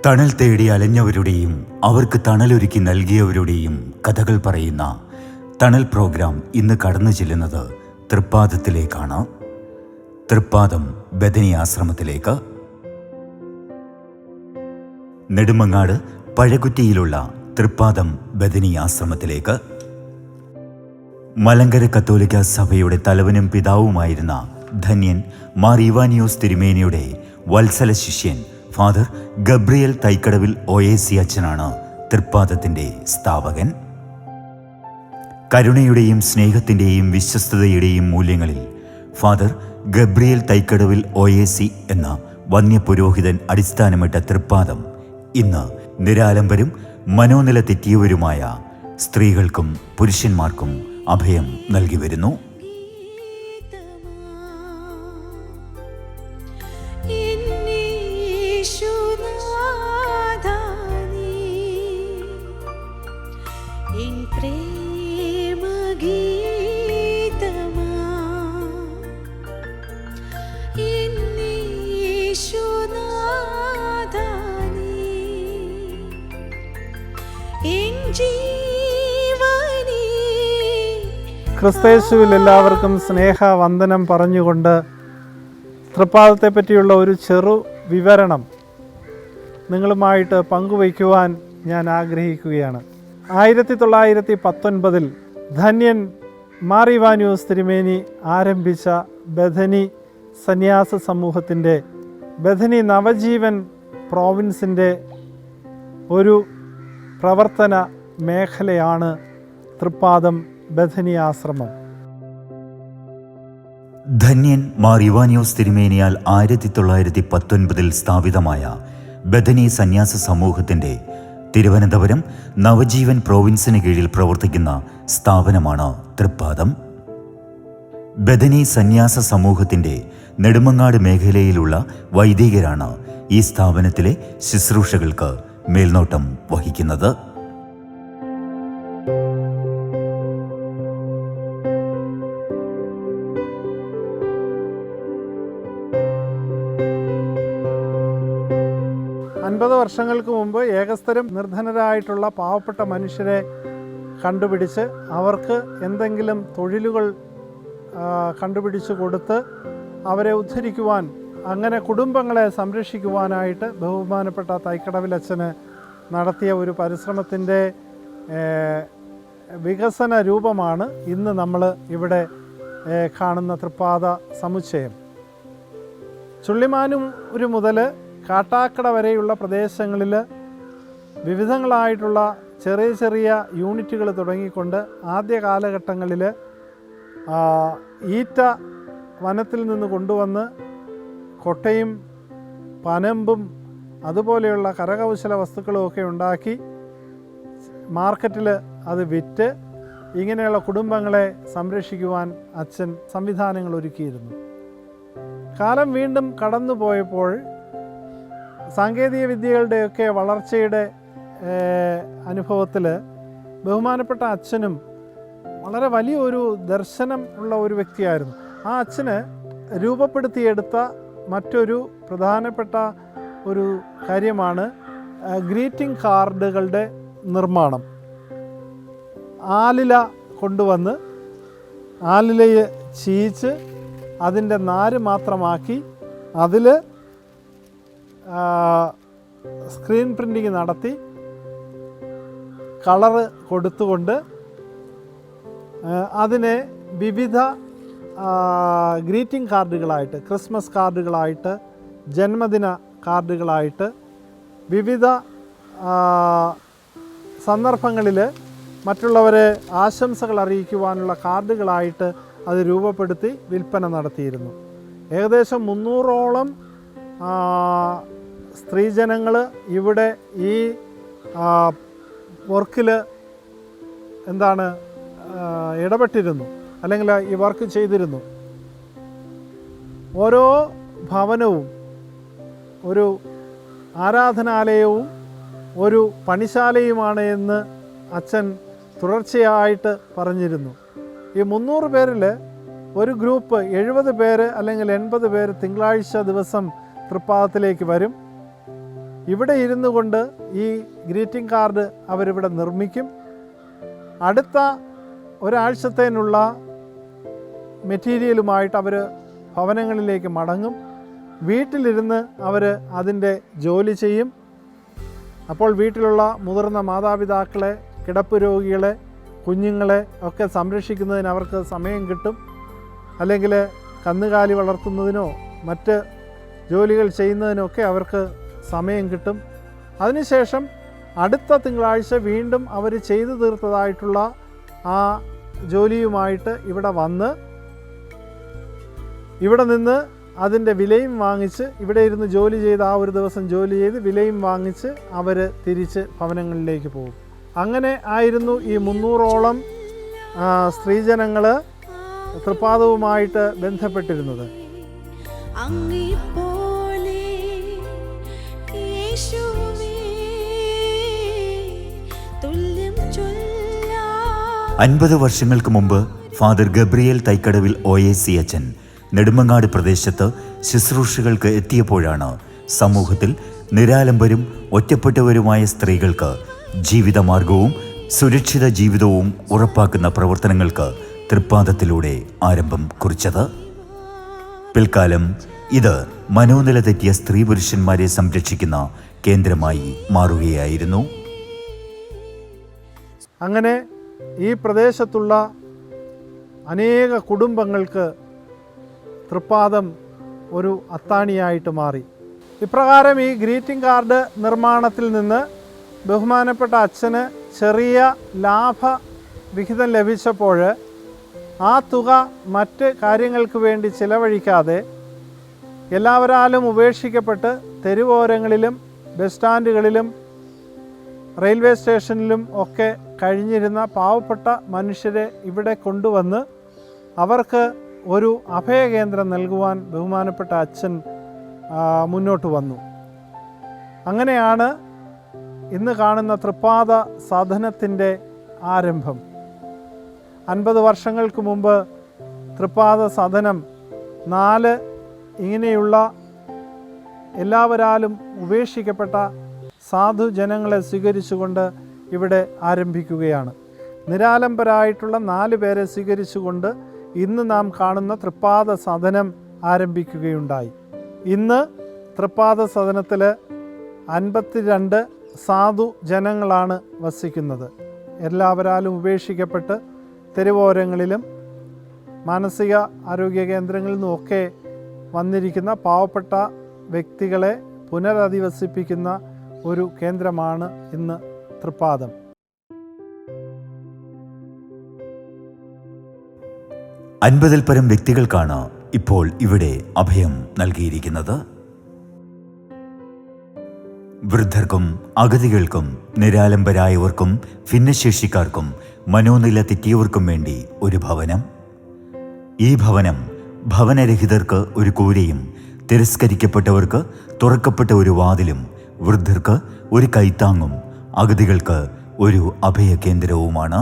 തണൽ തേടി അലഞ്ഞവരുടെയും അവർക്ക് തണലൊരുക്കി നൽകിയവരുടെയും കഥകൾ പറയുന്ന തണൽ പ്രോഗ്രാം ഇന്ന് കടന്നു ചെല്ലുന്നത് തൃപ്പാദത്തിലേക്കാണ്. തൃപ്പാദം ബഥനി ആശ്രമത്തിലേക്ക്. നെടുമങ്ങാട് പഴകുറ്റിയിലുള്ള തൃപ്പാദം ബഥനി ആശ്രമത്തിലേക്ക്. മലങ്കര കത്തോലിക്ക സഭയുടെ തലവനും പിതാവുമായിരുന്ന ധന്യൻ മാർ ഇവാനിയോസ് തിരുമേനിയുടെ വത്സല ശിഷ്യൻ ഫാദർ ഗബ്രിയേൽ തൈക്കടവിൽ OAC അച്ഛനാണ് തൃപ്പാദത്തിൻ്റെ സ്ഥാപകൻ. കരുണയുടെയും സ്നേഹത്തിൻ്റെയും വിശ്വസ്തതയുടെയും മൂല്യങ്ങളിൽ ഫാദർ ഗബ്രിയേൽ തൈക്കടവിൽ OAC എന്ന വന്യപുരോഹിതൻ അടിസ്ഥാനമിട്ട തൃപ്പാദം ഇന്ന് നിരാലംബരും മനോനില തെറ്റിയവരുമായ സ്ത്രീകൾക്കും പുരുഷന്മാർക്കും അഭയം നൽകി വരുന്നു. ക്രിസ്തയേശുവിൽ എല്ലാവർക്കും സ്നേഹവന്ദനം പറഞ്ഞുകൊണ്ട് തൃപ്പാദത്തെ പറ്റിയുള്ള ഒരു ചെറു വിവരണം നിങ്ങളുമായിട്ട് പങ്കുവയ്ക്കുവാൻ ഞാൻ ആഗ്രഹിക്കുകയാണ്. 1919 ധന്യൻ മാർ ഇവാനിയോസ് തിരുമേനി ആരംഭിച്ച ബഥനി സന്യാസ സമൂഹത്തിൻ്റെ ബഥനി നവജീവൻ പ്രോവിൻസിൻ്റെ ഒരു പ്രവർത്തന മേഖലയാണ് തൃപ്പാദം ബഥനി ആശ്രമം. ധന്യൻ മാർ ഇവാനിയോസ് തിരുമേനിയാൽ 1919 സ്ഥാപിതമായ ബഥനി സന്യാസ സമൂഹത്തിൻ്റെ തിരുവനന്തപുരം നവജീവൻ പ്രോവിൻസിന് കീഴിൽ പ്രവർത്തിക്കുന്ന സ്ഥാപനമാണ് തൃപ്പാദം. ബഥനി സന്യാസ സമൂഹത്തിൻ്റെ നെടുമങ്ങാട് മേഖലയിലുള്ള വൈദികരാണ് ഈ സ്ഥാപനത്തിലെ ശുശ്രൂഷകൾക്ക് മേൽനോട്ടം വഹിക്കുന്നത്. വർഷങ്ങൾക്ക് മുമ്പ് ഏകസ്ഥരും നിർധനരായിട്ടുള്ള പാവപ്പെട്ട മനുഷ്യരെ കണ്ടുപിടിച്ച് അവർക്ക് എന്തെങ്കിലും തൊഴിലുകൾ കണ്ടുപിടിച്ച് കൊടുത്ത് അവരെ ഉദ്ധരിക്കുവാൻ, അങ്ങനെ കുടുംബങ്ങളെ സംരക്ഷിക്കുവാനായിട്ട് ബഹുമാനപ്പെട്ട തൈക്കടവിലച്ഛന് നടത്തിയ ഒരു പരിശ്രമത്തിൻ്റെ വികസന രൂപമാണ് ഇന്ന് നമ്മൾ ഇവിടെ കാണുന്ന തൃപ്പാദ സമുച്ചയം. ചുള്ളിമാനൂർ മുതൽ കാട്ടാക്കട വരെയുള്ള പ്രദേശങ്ങളിൽ വിവിധങ്ങളായിട്ടുള്ള ചെറിയ ചെറിയ യൂണിറ്റുകൾ തുടങ്ങിക്കൊണ്ട് ആദ്യ കാലഘട്ടങ്ങളിൽ ഈറ്റ വനത്തിൽ നിന്ന് കൊണ്ടുവന്ന് കൊട്ടയും പനമ്പും അതുപോലെയുള്ള കരകൗശല വസ്തുക്കളുമൊക്കെ ഉണ്ടാക്കി മാർക്കറ്റിൽ അത് വിറ്റ് ഇങ്ങനെയുള്ള കുടുംബങ്ങളെ സംരക്ഷിക്കുവാൻ അച്ഛൻ സംവിധാനങ്ങൾ ഒരുക്കിയിരുന്നു. കാലം വീണ്ടും കടന്നു പോയപ്പോൾ സാങ്കേതിക വിദ്യകളുടെയൊക്കെ വളർച്ചയുടെ അനുഭവത്തിൽ ബഹുമാനപ്പെട്ട അച്ഛനും വളരെ വലിയൊരു ദർശനം ഉള്ള ഒരു വ്യക്തിയായിരുന്നു. ആ അച്ഛന് രൂപപ്പെടുത്തിയെടുത്ത മറ്റൊരു പ്രധാനപ്പെട്ട ഒരു കാര്യമാണ് ഗ്രീറ്റിംഗ് കാർഡുകളുടെ നിർമ്മാണം. ആലില കൊണ്ടുവന്ന് ആലിലയെ ചീയിച്ച് അതിൻ്റെ നാര് മാത്രമാക്കി അതിൽ സ്ക്രീൻ പ്രിൻറ്റിങ് നടത്തി കളറ് കൊടുത്തുകൊണ്ട് അതിനെ വിവിധ ഗ്രീറ്റിംഗ് കാർഡുകളായിട്ട്, ക്രിസ്മസ് കാർഡുകളായിട്ട്, ജന്മദിന കാർഡുകളായിട്ട്, വിവിധ സന്ദർഭങ്ങളിൽ മറ്റുള്ളവരെ ആശംസകൾ അറിയിക്കുവാനുള്ള കാർഡുകളായിട്ട് അത് രൂപപ്പെടുത്തി വിൽപ്പന നടത്തിയിരുന്നു. ഏകദേശം 300ഓളം സ്ത്രീജനങ്ങൾ ഇവിടെ ഈ വർക്കിൽ ഇടപെട്ടിരുന്നു, അല്ലെങ്കിൽ ഈ വർക്ക് ചെയ്തിരുന്നു. ഓരോ ഭവനവും ഒരു ആരാധനാലയവും ഒരു പണിശാലയുമാണ് എന്ന് അച്ഛൻ തുടർച്ചയായിട്ട് പറഞ്ഞിരുന്നു. ഈ 300 പേരിൽ ഒരു ഗ്രൂപ്പ് 70 പേര് അല്ലെങ്കിൽ 80 പേര് തിങ്കളാഴ്ച ദിവസം തൃപ്പാദത്തിലേക്ക് വരും. ഇവിടെ ഇരുന്നു കൊണ്ട് ഈ ഗ്രീറ്റിംഗ് കാർഡ് അവരിവിടെ നിർമ്മിക്കും. അടുത്ത ഒരാഴ്ചത്തേനുള്ള മെറ്റീരിയലുമായിട്ട് അവർ ഭവനങ്ങളിലേക്ക് മടങ്ങും. വീട്ടിലിരുന്ന് അവർ അതിൻ്റെ ജോലി ചെയ്യും. അപ്പോൾ വീട്ടിലുള്ള മുതിർന്ന മാതാപിതാക്കളെ, കിടപ്പ് രോഗികളെ, കുഞ്ഞുങ്ങളെ ഒക്കെ സംരക്ഷിക്കുന്നതിന് അവർക്ക് സമയം കിട്ടും. അല്ലെങ്കിൽ കന്നുകാലി വളർത്തുന്നതിനോ മറ്റ് ജോലികൾ ചെയ്യുന്നതിനൊക്കെ അവർക്ക് സമയം കിട്ടും. അതിനുശേഷം അടുത്ത തിങ്കളാഴ്ച വീണ്ടും അവർ ചെയ്തു തീർത്തതായിട്ടുള്ള ആ ജോലിയുമായിട്ട് ഇവിടെ വന്ന് ഇവിടെ നിന്ന് അതിൻ്റെ വിലയും വാങ്ങിച്ച്, ഇവിടെ ഇരുന്ന് ജോലി ചെയ്ത് ആ ഒരു ദിവസം ജോലി ചെയ്ത് വിലയും വാങ്ങിച്ച് അവർ തിരിച്ച് ഭവനങ്ങളിലേക്ക് പോകും. അങ്ങനെ ആയിരുന്നു ഈ 300ഓളം സ്ത്രീജനങ്ങൾ തൃപ്പാദവുമായിട്ട് ബന്ധപ്പെട്ടിരുന്നത്. അങ്ങേപ്പോലെ യേശുവേ തുല്യം ചൊല്ലാൻ 50 വർഷങ്ങൾക്ക് മുമ്പ് ഫാദർ ഗബ്രിയേൽ തൈക്കടവിൽ OAC അച്ഛൻ നെടുമങ്ങാട് പ്രദേശത്ത് ശുശ്രൂഷകൾക്ക് എത്തിയപ്പോഴാണ് സമൂഹത്തിൽ നിരാലംബരും ഒറ്റപ്പെട്ടവരുമായ സ്ത്രീകൾക്ക് ജീവിതമാർഗവും സുരക്ഷിത ജീവിതവും ഉറപ്പാക്കുന്ന പ്രവർത്തനങ്ങൾക്ക് തൃപ്പാദത്തിലൂടെ ആരംഭം കുറിച്ചത്. പിൽക്കാലം ഇത് മനോനില തെറ്റിയ സ്ത്രീ പുരുഷന്മാരെ സംരക്ഷിക്കുന്ന കേന്ദ്രമായി മാറുകയായിരുന്നു. അങ്ങനെ ഈ പ്രദേശത്തുള്ള അനേക കുടുംബങ്ങൾക്ക് തൃപ്പാദം ഒരു അത്താണിയായിട്ട് മാറി. ഇപ്രകാരം ഈ ഗ്രീറ്റിംഗ് കാർഡ് നിർമ്മാണത്തിൽ നിന്ന് ബഹുമാനപ്പെട്ട അച്ഛന് ചെറിയ ലാഭവിഹിതം ലഭിച്ചപ്പോൾ ആ തുക മറ്റ് കാര്യങ്ങൾക്ക് വേണ്ടി ചിലവഴിക്കാതെ എല്ലാവരാലും ഉപേക്ഷിക്കപ്പെട്ട് തെരുവോരങ്ങളിലും ബസ് സ്റ്റാൻഡുകളിലും റെയിൽവേ സ്റ്റേഷനിലും ഒക്കെ കഴിഞ്ഞിരുന്ന പാവപ്പെട്ട മനുഷ്യരെ ഇവിടെ കൊണ്ടുവന്ന് അവർക്ക് ഒരു അഭയകേന്ദ്രം നൽകുവാൻ ബഹുമാനപ്പെട്ട അച്ഛൻ മുന്നോട്ട് വന്നു. അങ്ങനെയാണ് ഇന്ന് കാണുന്ന തൃപ്പാദ സദനത്തിൻ്റെ ആരംഭം. 50 വർഷങ്ങൾക്ക് മുമ്പ് തൃപ്പാദ സദനം 4 ഇങ്ങനെയുള്ള എല്ലാവരാലും ഉപേക്ഷിക്കപ്പെട്ട സാധുജനങ്ങളെ സ്വീകരിച്ചുകൊണ്ട് ഇവിടെ ആരംഭിക്കുകയാണ്. നിരാലംബരായിട്ടുള്ള 4 പേരെ സ്വീകരിച്ചുകൊണ്ട് ഇന്ന് നാം കാണുന്ന തൃപ്പാദ സദനം ആരംഭിക്കുകയുണ്ടായി. ഇന്ന് തൃപ്പാദ സദനത്തിൽ 52 സാധു ജനങ്ങളാണ് വസിക്കുന്നത്. എല്ലാവരാലും ഉപേക്ഷിക്കപ്പെട്ട് തെരുവോരങ്ങളിലും മാനസിക ആരോഗ്യ കേന്ദ്രങ്ങളിൽ നിന്നുമൊക്കെ വന്നിരിക്കുന്ന പാവപ്പെട്ട വ്യക്തികളെ പുനരധിവസിപ്പിക്കുന്ന ഒരു കേന്ദ്രമാണ് ഇന്ന് തൃപ്പാദം. 50-ൽ പരം വ്യക്തികൾക്കാണ് ഇപ്പോൾ ഇവിടെ അഭയം നൽകിയിരിക്കുന്നത്. വൃദ്ധർക്കും അഗതികൾക്കും നിരാലംബരായവർക്കും ഭിന്നശേഷിക്കാർക്കും മനോനില തെറ്റിയവർക്കും വേണ്ടി ഒരു ഭവനം. ഈ ഭവനം ഭവനരഹിതർക്ക് ഒരു കൂരയും തിരസ്കരിക്കപ്പെട്ടവർക്ക് തുറക്കപ്പെട്ട ഒരു വാതിലും വൃദ്ധർക്ക് ഒരു കൈത്താങ്ങും അഗതികൾക്ക് ഒരു അഭയകേന്ദ്രവുമാണ്.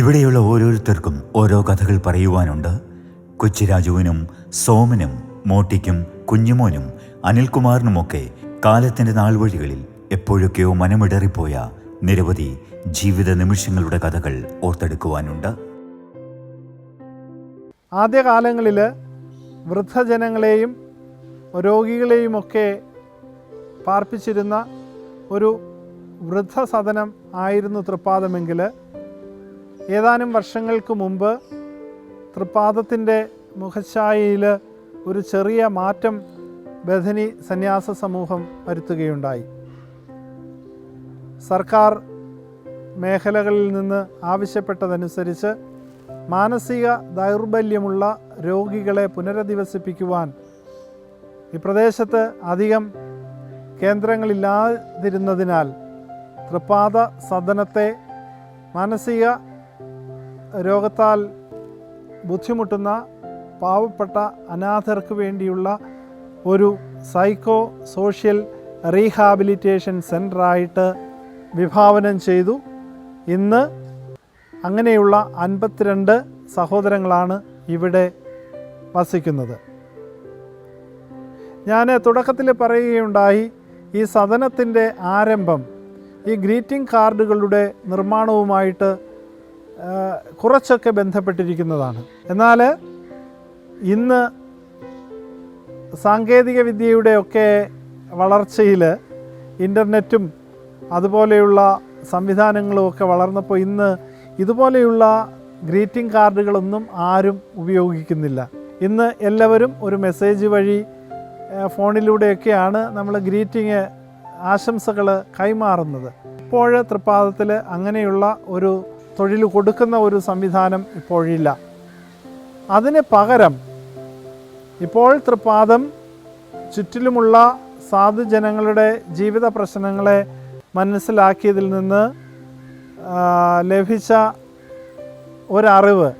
ഇവിടെയുള്ള ഓരോരുത്തർക്കും ഓരോ കഥകൾ പറയുവാനുണ്ട്. കൊച്ചിരാജുവിനും സോമനും മോട്ടിക്കും കുഞ്ഞുമോനും അനിൽകുമാറിനുമൊക്കെ കാലത്തിൻ്റെ നാൾവഴികളിൽ എപ്പോഴൊക്കെയോ മനമിടറിപ്പോയ നിരവധി ജീവിത നിമിഷങ്ങളുടെ കഥകൾ ഓർത്തെടുക്കുവാനുണ്ട്. ആദ്യകാലങ്ങളിൽ വൃദ്ധജനങ്ങളെയും രോഗികളെയുമൊക്കെ പാർപ്പിച്ചിരുന്ന ഒരു വൃദ്ധസദനം ആയിരുന്നു തൃപ്പാദമെങ്കിൽ ഏതാനും വർഷങ്ങൾക്ക് മുമ്പ് തൃപ്പാദത്തിൻ്റെ മുഖഛായയിൽ ഒരു ചെറിയ മാറ്റം ബഥനി സന്യാസ സമൂഹം വരുത്തുകയുണ്ടായി. സർക്കാർ മേഖലകളിൽ നിന്ന് ആവശ്യപ്പെട്ടതനുസരിച്ച് മാനസിക ദൗർബല്യമുള്ള രോഗികളെ പുനരധിവസിപ്പിക്കുവാൻ ഈ പ്രദേശത്ത് അധികം കേന്ദ്രങ്ങളില്ലാതിരുന്നതിനാൽ തൃപ്പാദ സദനത്തെ മാനസിക രോഗത്താൽ ബുദ്ധിമുട്ടുന്ന പാവപ്പെട്ട അനാഥർക്ക് വേണ്ടിയുള്ള ഒരു സൈക്കോ സോഷ്യൽ റീഹാബിലിറ്റേഷൻ സെൻ്ററായിട്ട് വിഭാവനം ചെയ്തു. ഇന്ന് അങ്ങനെയുള്ള 52 സഹോദരങ്ങളാണ് ഇവിടെ വസിക്കുന്നത്. ഞാൻ തുടക്കത്തിൽ പറയുകയുണ്ടായി, ഈ സദനത്തിൻ്റെ ആരംഭം ഈ ഗ്രീറ്റിംഗ് കാർഡുകളുടെ നിർമ്മാണവുമായിട്ട് കുറച്ചൊക്കെ ബന്ധപ്പെട്ടിരിക്കുന്നതാണ്. എന്നാൽ ഇന്ന് സാങ്കേതിക വിദ്യയുടെയൊക്കെ വളർച്ചയിൽ ഇൻ്റർനെറ്റും അതുപോലെയുള്ള സംവിധാനങ്ങളുമൊക്കെ വളർന്നപ്പോൾ ഇന്ന് ഇതുപോലെയുള്ള ഗ്രീറ്റിംഗ് കാർഡുകളൊന്നും ആരും ഉപയോഗിക്കുന്നില്ല. ഇന്ന് എല്ലാവരും ഒരു മെസ്സേജ് വഴി ഫോണിലൂടെയൊക്കെയാണ് നമ്മൾ ഗ്രീറ്റിംഗ് ആശംസകൾ കൈമാറുന്നത്. ഇപ്പോൾ തൃപ്പാദത്തിൽ അങ്ങനെയുള്ള ഒരു തൊഴിൽ കൊടുക്കുന്ന ഒരു സംവിധാനം ഇപ്പോഴില്ല. അതിന് പകരം ഇപ്പോൾ തൃപ്പാദം ചുറ്റിലുമുള്ള സാധുജനങ്ങളുടെ ജീവിത പ്രശ്നങ്ങളെ മനസ്സിലാക്കിയതിൽ നിന്ന് ലഭിച്ച ഒരറിവ്,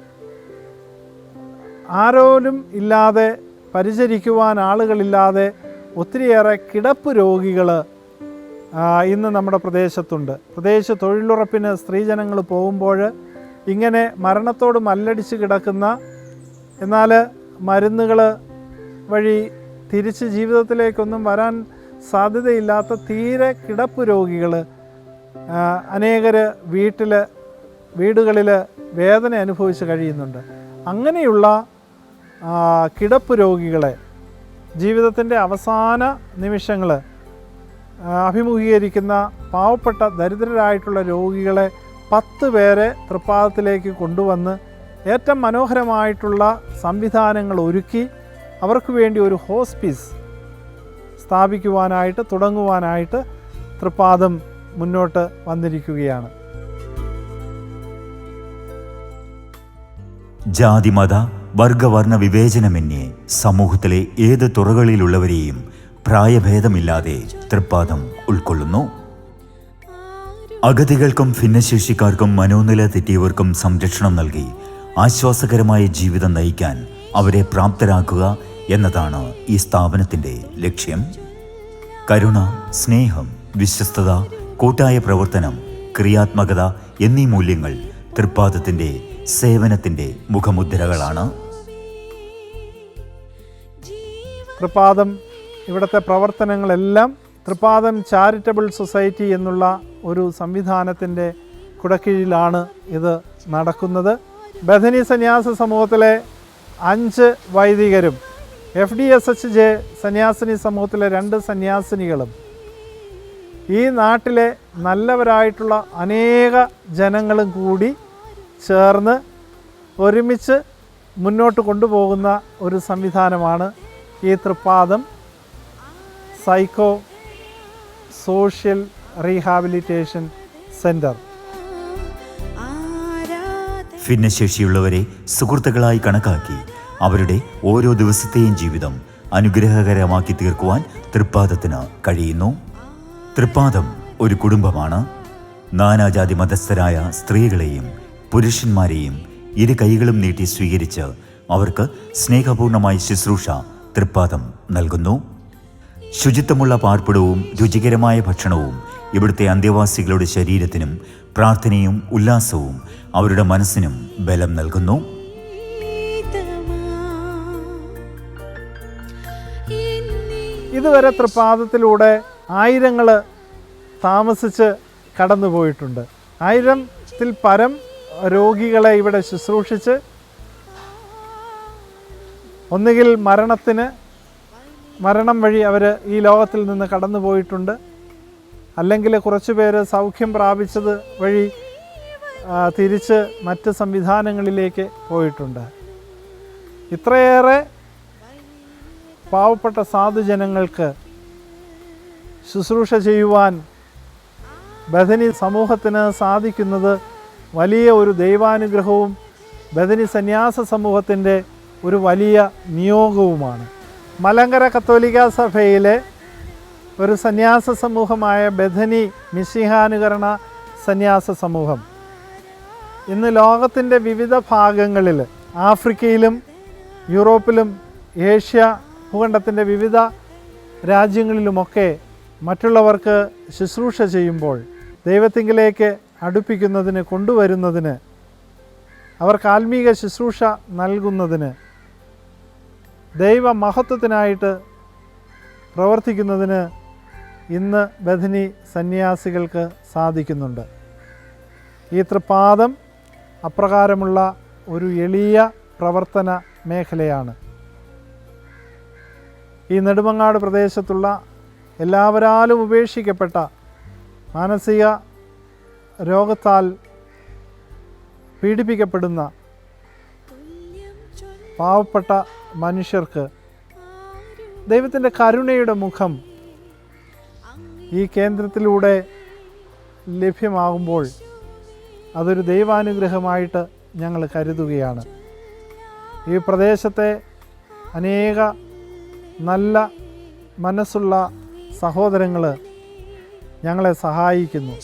ആരോരും ഇല്ലാതെ പരിചരിക്കുവാൻ ആളുകളില്ലാതെ ഒത്തിരിയേറെ കിടപ്പ് രോഗികൾ ഇന്ന് നമ്മുടെ പ്രദേശത്തുണ്ട്. പ്രദേശ തൊഴിലുറപ്പിന് സ്ത്രീജനങ്ങൾ പോകുമ്പോൾ ഇങ്ങനെ മരണത്തോട് മല്ലടിച്ച് കിടക്കുന്ന, എന്നാൽ മരുന്നുകൾ വഴി തിരിച്ച് ജീവിതത്തിലേക്കൊന്നും വരാൻ സാധ്യതയില്ലാത്ത തീരെ കിടപ്പ് രോഗികൾ അനേകർ വീടുകളിൽ വേദന അനുഭവിച്ച് കഴിയുന്നുണ്ട്. അങ്ങനെയുള്ള കിടപ്പ് രോഗികളെ, ജീവിതത്തിൻ്റെ അവസാന നിമിഷങ്ങൾ അഭിമുഖീകരിക്കുന്ന പാവപ്പെട്ട ദരിദ്രരായിട്ടുള്ള രോഗികളെ 10 പേരെ തൃപ്പാദത്തിലേക്ക് കൊണ്ടുവന്ന് ഏറ്റവും മനോഹരമായിട്ടുള്ള സംവിധാനങ്ങൾ ഒരുക്കി അവർക്ക് വേണ്ടി ഒരു ഹോസ്പിസ് സ്ഥാപിക്കുവാനായിട്ട് തുടങ്ങുവാനായിട്ട് തൃപ്പാദം മുന്നോട്ട് വന്നിരിക്കുകയാണ്. ജാതിമത വർഗവർണ്ണ വിവേചനമന്യേ സമൂഹത്തിലെ ഏത് തുറകളിലുള്ളവരെയും പ്രായഭേദമില്ലാതെ തൃപ്പാദം ഉൾക്കൊള്ളുന്നു. അഗതികൾക്കും ഭിന്നശേഷിക്കാർക്കും മനോനില തെറ്റിയവർക്കും സംരക്ഷണം നൽകി ആശ്വാസകരമായ ജീവിതം നയിക്കാൻ അവരെ പ്രാപ്തരാക്കുക എന്നതാണ് ഈ സ്ഥാപനത്തിൻ്റെ ലക്ഷ്യം. കരുണ, സ്നേഹം, വിശ്വസ്തത, കൂട്ടായ പ്രവർത്തനം, ക്രിയാത്മകത എന്നീ മൂല്യങ്ങൾ തൃപ്പാദത്തിൻ്റെ സേവനത്തിൻ്റെ മുഖമുദ്രകളാണ്. തൃപ്പാദം ഇവിടുത്തെ പ്രവർത്തനങ്ങളെല്ലാം തൃപ്പാദം ചാരിറ്റബിൾ സൊസൈറ്റി എന്നുള്ള ഒരു സംവിധാനത്തിൻ്റെ കുടക്കീഴിലാണ് ഇത് നടക്കുന്നത്. ബഥനി സന്യാസ സമൂഹത്തിലെ 5 വൈദികരും FDSHJ സന്യാസിനി സമൂഹത്തിലെ 2 സന്യാസിനികളും ഈ നാട്ടിലെ നല്ലവരായിട്ടുള്ള അനേക ജനങ്ങളും കൂടി ചേർന്ന് ഒരുമിച്ച് മുന്നോട്ട് കൊണ്ടുപോകുന്ന ഒരു സംവിധാനമാണ് ഈ തൃപ്പാദം സൈക്കോ സോഷ്യൽ റീഹാബിലിറ്റേഷൻ സെൻറ്റർ. ഭിന്നശേഷിയുള്ളവരെ സുഹൃത്തുക്കളായി കണക്കാക്കി അവരുടെ ഓരോ ദിവസത്തെയും ജീവിതം അനുഗ്രഹകരമാക്കി തീർക്കുവാൻ തൃപ്പാദത്തിന് കഴിയുന്നു. തൃപ്പാദം ഒരു കുടുംബമാണ്. നാനാജാതി മതസ്ഥരായ സ്ത്രീകളെയും പുരുഷന്മാരെയും ഇരു കൈകളും നീട്ടി സ്വീകരിച്ച് അവർക്ക് സ്നേഹപൂർണമായ ശുശ്രൂഷ തൃപ്പാദം നൽകുന്നു. ശുചിത്വമുള്ള പാർപ്പിടവും രുചികരമായ ഭക്ഷണവും ഇവിടുത്തെ അന്തേവാസികളുടെ ശരീരത്തിനും പ്രാർത്ഥനയും ഉല്ലാസവും അവരുടെ മനസ്സിനും ബലം നൽകുന്നു. ഇതുവരെ തൃപ്പാദത്തിലൂടെ ആയിരങ്ങൾ താമസിച്ച് കടന്നുപോയിട്ടുണ്ട്. 1000-ൽ പരം രോഗികളെ ഇവിടെ ശുശ്രൂഷിച്ച് ഒന്നുകിൽ മരണം വഴി അവർ ഈ ലോകത്തിൽ നിന്ന് കടന്നു പോയിട്ടുണ്ട്, അല്ലെങ്കിൽ കുറച്ച് പേര് സൗഖ്യം പ്രാപിച്ചത് വഴി തിരിച്ച് മറ്റ് സംവിധാനങ്ങളിലേക്ക് പോയിട്ടുണ്ട്. ഇത്രയേറെ പാവപ്പെട്ട സാധുജനങ്ങൾക്ക് ശുശ്രൂഷ ചെയ്യുവാൻ ബഥനി സമൂഹത്തിന് സാധിക്കുന്നത് വലിയ ഒരു ദൈവാനുഗ്രഹവും ബഥനി സന്യാസ സമൂഹത്തിൻ്റെ ഒരു വലിയ നിയോഗവുമാണ്. മലങ്കര കത്തോലിക്ക സഭയിലെ ഒരു സന്യാസ സമൂഹമായ ബഥനി മിശിഹാനുകരണ സന്യാസ സമൂഹം ഇന്ന് ലോകത്തിൻ്റെ വിവിധ ഭാഗങ്ങളിൽ, ആഫ്രിക്കയിലും യൂറോപ്പിലും ഏഷ്യ ഭൂഖണ്ഡത്തിൻ്റെ വിവിധ രാജ്യങ്ങളിലുമൊക്കെ മറ്റുള്ളവർക്ക് ശുശ്രൂഷ ചെയ്യുമ്പോൾ ദൈവത്തിങ്കിലേക്ക് അടുപ്പിക്കുന്നതിന്, കൊണ്ടുവരുന്നതിന്, അവർക്ക് ആത്മീക ശുശ്രൂഷ നൽകുന്നതിന് ദൈവ മഹത്വത്തിനായിട്ട് പ്രവർത്തിക്കുന്നതിന് ഇന്ന് ബഥനി സന്യാസികൾക്ക് സാധിക്കുന്നുണ്ട്. ഈ തൃപ്പാദം അപ്രകാരമുള്ള ഒരു എളിയ പ്രവർത്തന മേഖലയാണ്. ഈ നെടുമങ്ങാട് പ്രദേശത്തുള്ള എല്ലാവരാലും ഉപേക്ഷിക്കപ്പെട്ട മാനസിക രോഗത്താൽ പീഡിപ്പിക്കപ്പെടുന്ന പാവപ്പെട്ട മനുഷ്യർക്ക് ദൈവത്തിൻ്റെ കരുണയുടെ മുഖം ഈ കേന്ദ്രത്തിലൂടെ ലഭ്യമാകുമ്പോൾ അതൊരു ദൈവാനുഗ്രഹമായിട്ട് ഞങ്ങൾ കരുതുകയാണ്. ഈ പ്രദേശത്തെ അനേക നല്ല മനസ്സുള്ള സഹോദരങ്ങൾ ഞങ്ങളെ സഹായിക്കുന്നു.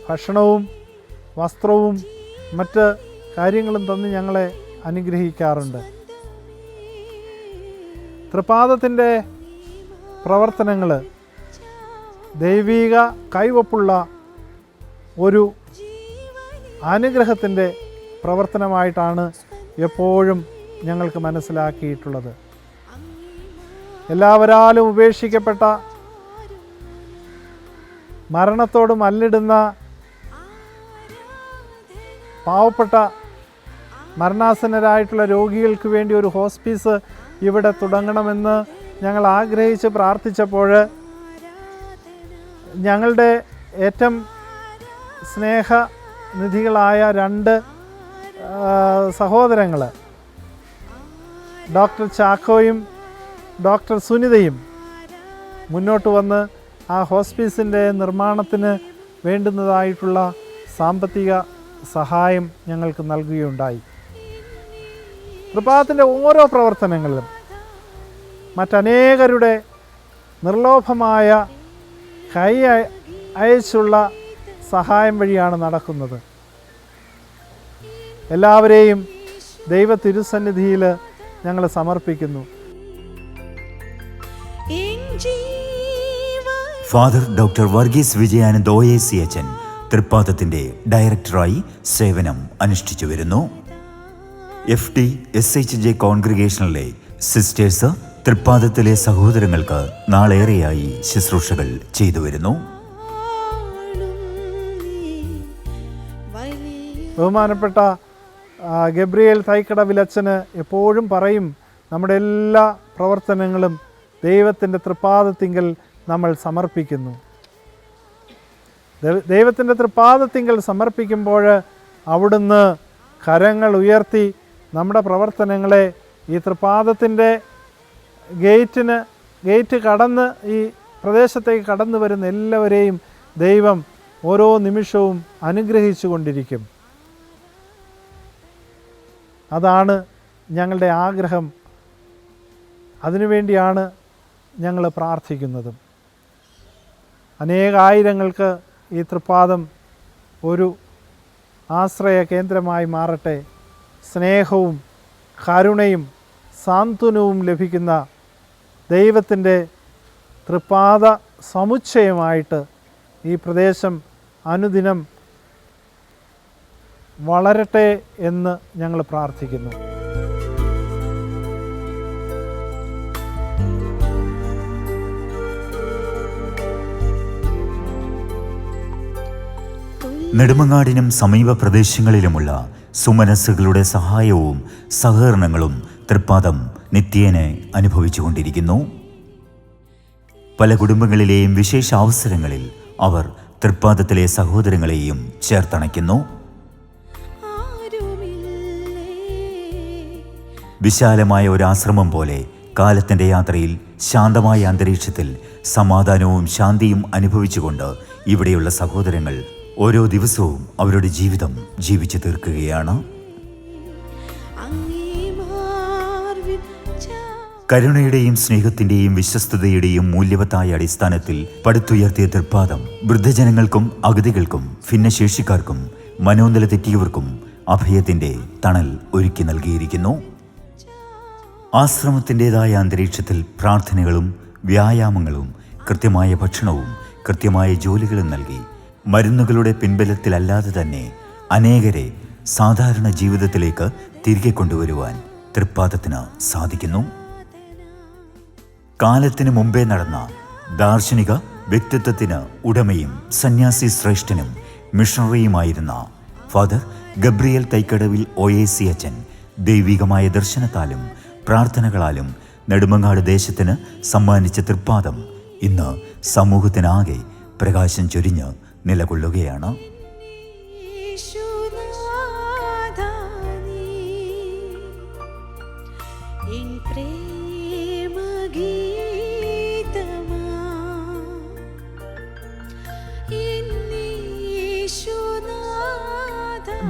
ഭക്ഷണവും വസ്ത്രവും മറ്റ് കാര്യങ്ങളും തന്ന് ഞങ്ങളെ അനുഗ്രഹിക്കാറുണ്ട്. തൃപ്പാദത്തിൻ്റെ പ്രവർത്തനങ്ങൾ ദൈവിക കൈവപ്പുള്ള ഒരു അനുഗ്രഹത്തിൻ്റെ പ്രവർത്തനമായിട്ടാണ് എപ്പോഴും ഞങ്ങൾക്ക് മനസ്സിലാക്കിയിട്ടുള്ളത്. എല്ലാവരാലും ഉപേക്ഷിക്കപ്പെട്ട മരണത്തോട് മല്ലിടുന്ന പാവപ്പെട്ട മരണാസന്നരായിട്ടുള്ള രോഗികൾക്ക് വേണ്ടി ഒരു ഹോസ്പീസ് ഇവിടെ തുടങ്ങണമെന്ന് ഞങ്ങൾ ആഗ്രഹിച്ച് പ്രാർത്ഥിച്ചപ്പോൾ ഞങ്ങളുടെ ഏറ്റവും സ്നേഹനിധികളായ 2 സഹോദരങ്ങൾ ഡോക്ടർ ചാക്കോയും ഡോക്ടർ സുനിതയും മുന്നോട്ട് വന്ന് ആ ഹോസ്പീസിൻ്റെ നിർമ്മാണത്തിന് വേണ്ടുന്നതായിട്ടുള്ള സാമ്പത്തിക സഹായം ഞങ്ങൾക്ക് നൽകുകയുണ്ടായി. തൃപ്പാദത്തിൻ്റെ ഓരോ പ്രവർത്തനങ്ങളിലും മറ്റനേകരുടെ നിർലോഭമായ കൈ അയച്ചുള്ള സഹായം വഴിയാണ് നടക്കുന്നത്. എല്ലാവരെയും ദൈവ തിരുസന്നിധിയിൽ ഞങ്ങൾ സമർപ്പിക്കുന്നു. Father doctor Varghese Vijayanand OAC അച്ഛൻ തൃപ്പാദത്തിൻ്റെ ഡയറക്ടറായി സേവനം അനുഷ്ഠിച്ചു വരുന്നു. FD SHJ കോൺഗ്രിഗേഷനിലെ സിസ്റ്റേഴ്സ് തൃപ്പാദത്തിലെ സഹോദരങ്ങൾക്ക് നാളേറെയായി ശുശ്രൂഷകൾ ചെയ്തു വരുന്നു. ബഹുമാനപ്പെട്ട ഗബ്രിയേൽ തൈക്കടവിലച്ഛന് എപ്പോഴും പറയും, നമ്മുടെ എല്ലാ പ്രവർത്തനങ്ങളും ദൈവത്തിൻ്റെ തൃപ്പാദത്തിങ്കൽ നമ്മൾ സമർപ്പിക്കുന്നു. ദൈവത്തിൻ്റെ തൃപ്പാദത്തിങ്കൽ സമർപ്പിക്കുമ്പോൾ അവിടുന്ന് കരങ്ങൾ ഉയർത്തി നമ്മുടെ പ്രവർത്തനങ്ങളെ ഈ തൃപ്പാദത്തിൻ്റെ ഗേറ്റ് കടന്ന് ഈ പ്രദേശത്തേക്ക് കടന്നു വരുന്ന എല്ലാവരെയും ദൈവം ഓരോ നിമിഷവും അനുഗ്രഹിച്ചു കൊണ്ടിരിക്കും. അതാണ് ഞങ്ങളുടെ ആഗ്രഹം. അതിനുവേണ്ടിയാണ് ഞങ്ങൾ പ്രാർത്ഥിക്കുന്നതും. അനേകായിരങ്ങൾക്ക് ഈ തൃപ്പാദം ഒരു ആശ്രയ കേന്ദ്രമായി മാറട്ടെ. സ്നേഹവും കരുണയും സാന്ത്വനവും ലഭിക്കുന്ന ദൈവത്തിൻ്റെ തൃപ്പാദ സമുച്ചയമായിട്ട് ഈ പ്രദേശം അനുദിനം വളരട്ടെ എന്ന് ഞങ്ങൾ പ്രാർത്ഥിക്കുന്നു. നെടുമങ്ങാടിനും സമീപ പ്രദേശങ്ങളിലുമുള്ള സുമനസ്സുകളുടെ സഹായവും സഹകരണങ്ങളും തൃപ്പാദം നിത്യേന അനുഭവിച്ചുകൊണ്ടിരിക്കുന്നു. പല കുടുംബങ്ങളിലെയും വിശേഷ അവസരങ്ങളിൽ അവർ തൃപ്പാദത്തിലെ സഹോദരങ്ങളെയും ചേർത്തണയ്ക്കുന്നു. വിശാലമായ ഒരു ആശ്രമം പോലെ കാലത്തിൻ്റെ യാത്രയിൽ ശാന്തമായ അന്തരീക്ഷത്തിൽ സമാധാനവും ശാന്തിയും അനുഭവിച്ചുകൊണ്ട് ഇവിടെയുള്ള സഹോദരങ്ങൾ ഓരോ ദിവസവും അവരുടെ ജീവിതം ജീവിച്ചു തീർക്കുകയാണ്. കരുണയുടെയും സ്നേഹത്തിൻ്റെയും വിശ്വസ്തതയുടെയും മൂല്യവത്തായ അടിസ്ഥാനത്തിൽ പടുത്തുയർത്തിയ തൃപ്പാദം വൃദ്ധജനങ്ങൾക്കും അഗതികൾക്കും ഭിന്നശേഷിക്കാർക്കും മനോനില തെറ്റിയവർക്കും അഭയത്തിൻ്റെ തണൽ ഒരുക്കി നൽകിയിരിക്കുന്നു. ആശ്രമത്തിൻ്റെതായ അന്തരീക്ഷത്തിൽ പ്രാർത്ഥനകളും വ്യായാമങ്ങളും കൃത്യമായ ഭക്ഷണവും കൃത്യമായ ജോലികളും നൽകി മരുന്നുകളുടെ പിൻബലത്തിലല്ലാതെ തന്നെ അനേകരെ സാധാരണ ജീവിതത്തിലേക്ക് തിരികെ കൊണ്ടുവരുവാൻ തൃപ്പാദത്തിന് സാധിക്കുന്നു. കാലത്തിന് മുമ്പേ നടന്ന ദാർശനിക വ്യക്തിത്വത്തിന് ഉടമയും സന്യാസി ശ്രേഷ്ഠനും മിഷണറിയുമായിരുന്ന ഫാദർ ഗബ്രിയേൽ തൈക്കടവിൽ OAC അച്ഛൻ ദൈവികമായ ദർശനത്താലും പ്രാർത്ഥനകളാലും നെടുമങ്ങാട് ദേശത്തിന് സമ്മാനിച്ച തൃപ്പാദം ഇന്ന് സമൂഹത്തിനാകെ പ്രകാശം ചൊരിഞ്ഞ് നിലകൊള്ളുകയാണ്. യേശുനാഥാ നീ എൻ പ്രേമഗീതമാ എൻ യേശുനാഥാ.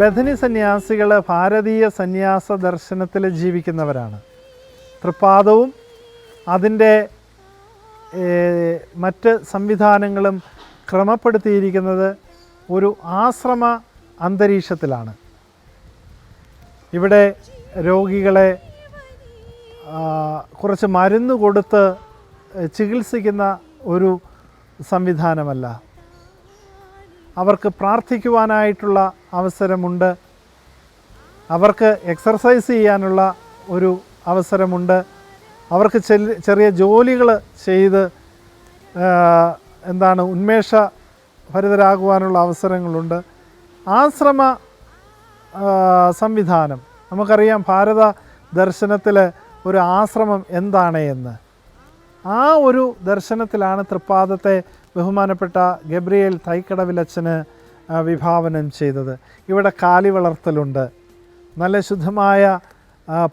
ബഥനി സന്യാസികൾ ഭാരതീയ സന്യാസ ദർശനത്തിൽ ജീവിക്കുന്നവരാണ്. തൃപ്പാദവും അതിൻ്റെ മറ്റ് സംവിധാനങ്ങളും ക്രമപ്പെടുത്തിയിരിക്കുന്നത് ഒരു ആശ്രമ അന്തരീക്ഷത്തിലാണ്. ഇവിടെ രോഗികളെ കുറച്ച് മരുന്ന് കൊടുത്ത് ചികിത്സിക്കുന്ന ഒരു സംവിധാനമല്ല. അവർക്ക് പ്രാർത്ഥിക്കുവാനായിട്ടുള്ള അവസരമുണ്ട്, അവർക്ക് എക്സർസൈസ് ചെയ്യാനുള്ള ഒരു അവസരമുണ്ട്, അവർക്ക് ചെറിയ ജോലികൾ ചെയ്ത് ഉന്മേഷഭരിതരാകുവാനുള്ള അവസരങ്ങളുണ്ട്. ആശ്രമ സംവിധാനം നമുക്കറിയാം. ഭാരത ദർശനത്തിൽ ഒരു ആശ്രമം എന്താണ് എന്ന് ആ ഒരു ദർശനത്തിലാണ് തൃപ്പാദത്തെ ബഹുമാനപ്പെട്ട ഗബ്രിയേൽ തൈക്കടവിലച്ഛന് വിഭാവനം ചെയ്തത്. ഇവിടെ കാലി വളർത്തലുണ്ട്, നല്ല ശുദ്ധമായ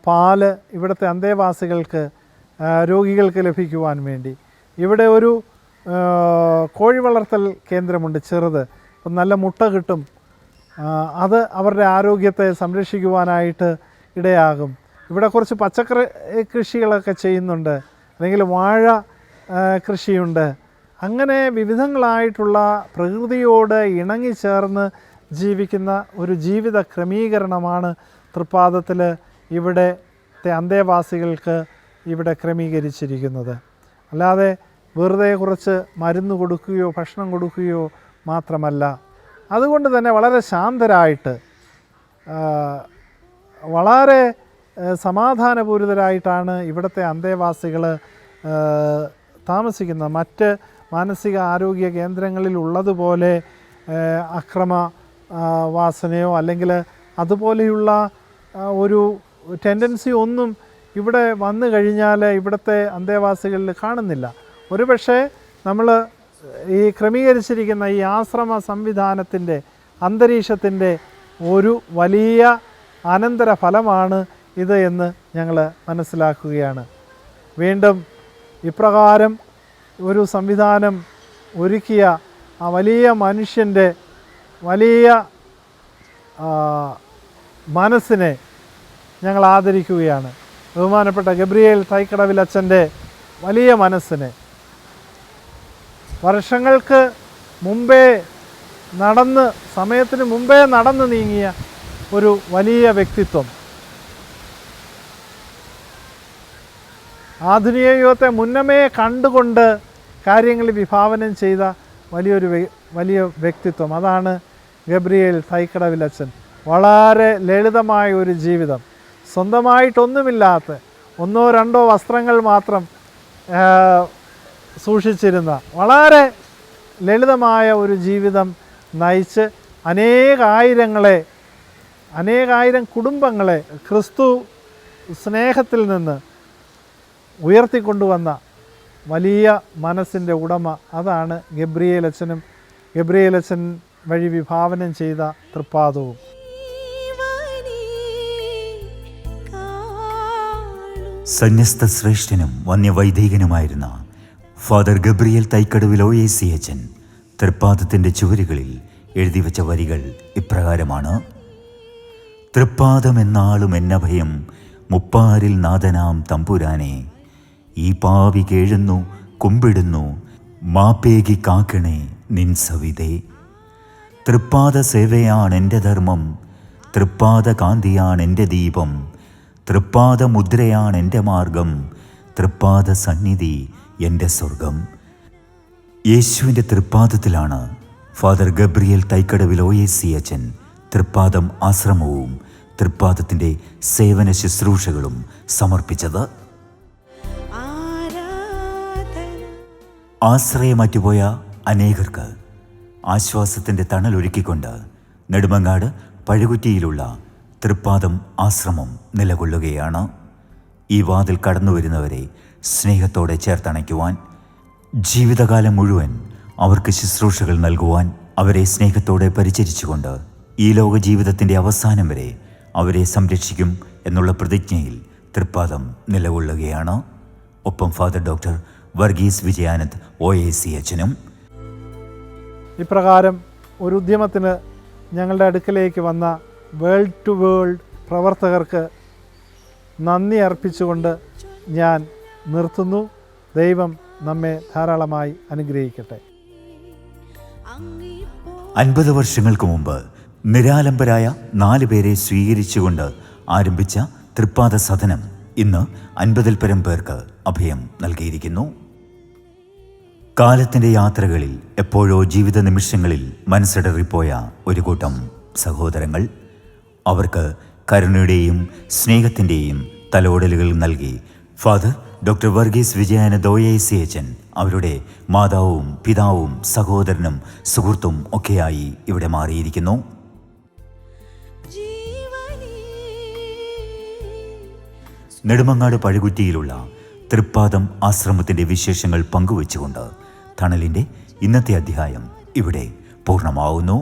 പാല് ഇവിടുത്തെ അന്തേവാസികൾക്ക് രോഗികൾക്ക് ലഭിക്കുവാൻ വേണ്ടി. ഇവിടെ ഒരു കോഴി വളർത്തൽ കേന്ദ്രമുണ്ട്, ചെറുത്. അപ്പം നല്ല മുട്ട കിട്ടും, അത് അവരുടെ ആരോഗ്യത്തെ സംരക്ഷിക്കുവാനായിട്ട് ഇടയാകും. ഇവിടെ കുറച്ച് പച്ചക്കറി കൃഷികളൊക്കെ ചെയ്യുന്നുണ്ട്, അല്ലെങ്കിൽ വാഴ കൃഷിയുണ്ട്. അങ്ങനെ വിവിധങ്ങളായിട്ടുള്ള പ്രകൃതിയോട് ഇണങ്ങിച്ചേർന്ന് ജീവിക്കുന്ന ഒരു ജീവിത ക്രമീകരണമാണ് തൃപ്പാദത്തിൽ ഇവിടുത്തെ അന്തേവാസികൾക്ക് ഇവിടെ ക്രമീകരിച്ചിരിക്കുന്നത്. അല്ലാതെ വെറുതെ കുറച്ച് മരുന്ന് കൊടുക്കുകയോ ഭക്ഷണം കൊടുക്കുകയോ മാത്രമല്ല. അതുകൊണ്ട് തന്നെ വളരെ ശാന്തരായിട്ട് വളരെ സമാധാനപൂരിതരായിട്ടാണ് ഇവിടുത്തെ അന്തേവാസികൾ താമസിക്കുന്നത്. മറ്റ് മാനസിക ആരോഗ്യ കേന്ദ്രങ്ങളിൽ ഉള്ളതുപോലെ അക്രമ വാസനയോ അല്ലെങ്കിൽ അതുപോലെയുള്ള ഒരു ടെൻഡൻസി ഒന്നും ഇവിടെ വന്നു കഴിഞ്ഞാൽ ഇവിടുത്തെ അന്തേവാസികളിൽ കാണുന്നില്ല. ഒരുപക്ഷെ നമ്മൾ ഈ ക്രമീകരിച്ചിരിക്കുന്ന ഈ ആശ്രമ സംവിധാനത്തിൻ്റെ അന്തരീക്ഷത്തിൻ്റെ ഒരു വലിയ അനന്തര ഫലമാണ് ഇത് എന്ന് ഞങ്ങൾ മനസ്സിലാക്കുകയാണ്. വീണ്ടും ഇപ്രകാരം ഒരു സംവിധാനം ഒരുക്കിയ ആ വലിയ മനുഷ്യൻ്റെ വലിയ മനസ്സിനെ ഞങ്ങൾ ആദരിക്കുകയാണ്. ബഹുമാനപ്പെട്ട ഗബ്രിയേൽ തൈക്കടവിലച്ഛൻ്റെ വലിയ മനസ്സിനെ, വർഷങ്ങൾക്ക് മുമ്പേ സമയത്തിന് മുമ്പേ നടന്നു നീങ്ങിയ ഒരു വലിയ വ്യക്തിത്വം, ആധുനിക യുഗത്തെ മുന്നമേ കണ്ടുകൊണ്ട് കാര്യങ്ങൾ വിഭാവനം ചെയ്ത വലിയ വ്യക്തിത്വം. അതാണ് ഗബ്രിയേൽ തൈക്കടവിലച്ഛൻ. വളരെ ലളിതമായ ഒരു ജീവിതം, സ്വന്തമായിട്ടൊന്നുമില്ലാത്ത 1-2 വസ്ത്രങ്ങൾ മാത്രം സൂക്ഷിച്ചിരുന്ന വളരെ ലളിതമായ ഒരു ജീവിതം നയിച്ച് അനേകായിരം കുടുംബങ്ങളെ ക്രിസ്തു സ്നേഹത്തിൽ നിന്ന് ഉയർത്തിക്കൊണ്ടുവന്ന വലിയ മനസ്സിൻ്റെ ഉടമ. അതാണ് ഗബ്രിയേലച്ഛൻ വഴി വിഭാവനം ചെയ്ത തൃപ്പാദവും. സന്യസ്ത ശ്രേഷ്ഠനും വന്യവൈദികനുമായിരുന്ന ഫാദർ ഗബ്രിയേൽ തൈക്കടവിൽ OAC അച്ഛൻ തൃപ്പാദത്തിൻ്റെ ചുവരുകളിൽ എഴുതിവെച്ച വരികൾ ഇപ്രകാരമാണ്: തൃപ്പാദമെന്നാളും എന്നഭയം മുപ്പാരിൽ നാഥനാം തമ്പുരാനെ, ഈ പാവി കേഴുന്നു കുമ്പിടുന്നു മാപ്പേകി കാക്കണേ നിൻ സവിതേ. തൃപ്പാദ സേവയാണെൻ്റെ ധർമ്മം, തൃപ്പാദ കാന്തിയാണെൻ്റെ ദീപം, തൃപ്പാദ മുദ്രയാണെൻ്റെ മാർഗം, തൃപ്പാദ സന്നിധി എൻ്റെ സ്വർഗം. യേശുവിൻ്റെ തൃപ്പാദത്തിലാണ് ഫാദർ ഗബ്രിയേൽ തൈക്കടവിൽ OAC അച്ഛൻ തൃപ്പാദം ആശ്രമവും തൃപ്പാദത്തിൻ്റെ സേവന ശുശ്രൂഷകളും സമർപ്പിച്ചത്. ആശ്രയമറ്റുപോയ അനേകർക്ക് ആശ്വാസത്തിൻ്റെ തണലൊരുക്കിക്കൊണ്ട് നെടുമങ്ങാട് പഴുകുറ്റിയിലുള്ള തൃപ്പാദം ആശ്രമം നിലകൊള്ളുകയാണ്. ഈ വാതിൽ കടന്നു വരുന്നവരെ സ്നേഹത്തോടെ ചേർത്തണയ്ക്കുവാൻ, ജീവിതകാലം മുഴുവൻ അവർക്ക് ശുശ്രൂഷകൾ നൽകുവാൻ, അവരെ സ്നേഹത്തോടെ പരിചരിച്ചുകൊണ്ട് ഈ ലോക ജീവിതത്തിൻ്റെ അവസാനം വരെ അവരെ സംരക്ഷിക്കും എന്നുള്ള പ്രതിജ്ഞയിൽ തൃപ്പാദം നിലകൊള്ളുകയാണ്. ഒപ്പം father doctor Varghese Vijayanand OAC അച്ഛനും. ഇപ്രകാരം ഒരു ഉദ്യമത്തിന് ഞങ്ങളുടെ അടുക്കലേക്ക് വന്ന വേൾഡ് ടു വേൾഡ് പ്രവർത്തകർക്ക് നന്ദി അർപ്പിച്ചുകൊണ്ട് ഞാൻ നിർത്തുന്നു. ദൈവം നമ്മെ ധാരാളമായി അനുഗ്രഹിക്കട്ടെ. 50 വർഷങ്ങൾക്ക് മുമ്പ് നിരാലംബരായ 4 പേരെ സ്വീകരിച്ചുകൊണ്ട് ആരംഭിച്ച തൃപ്പാദ സദനം ഇന്ന് 50-ൽ പരം പേർക്ക് അഭയം നൽകിയിരിക്കുന്നു. കാലത്തിൻ്റെ യാത്രകളിൽ എപ്പോഴോ ജീവിത നിമിഷങ്ങളിൽ മനസ്സിടറിപ്പോയ ഒരു കൂട്ടം സഹോദരങ്ങൾ, അവർക്ക് കരുണയുടെയും സ്നേഹത്തിൻ്റെയും തലോടലുകൾ നൽകി father doctor Varghese Vijayanand OAC അച്ഛൻ അവരുടെ മാതാവും പിതാവും സഹോദരനും സുഹൃത്തും ഒക്കെയായി ഇവിടെ മാറിയിരിക്കുന്നു. നെടുമങ്ങാട് പഴുകുറ്റിയിലുള്ള തൃപ്പാദം ആശ്രമത്തിൻ്റെ വിശേഷങ്ങൾ പങ്കുവച്ചുകൊണ്ട് തണലിൻ്റെ ഇന്നത്തെ അധ്യായം ഇവിടെ പൂർണ്ണമാവുന്നു.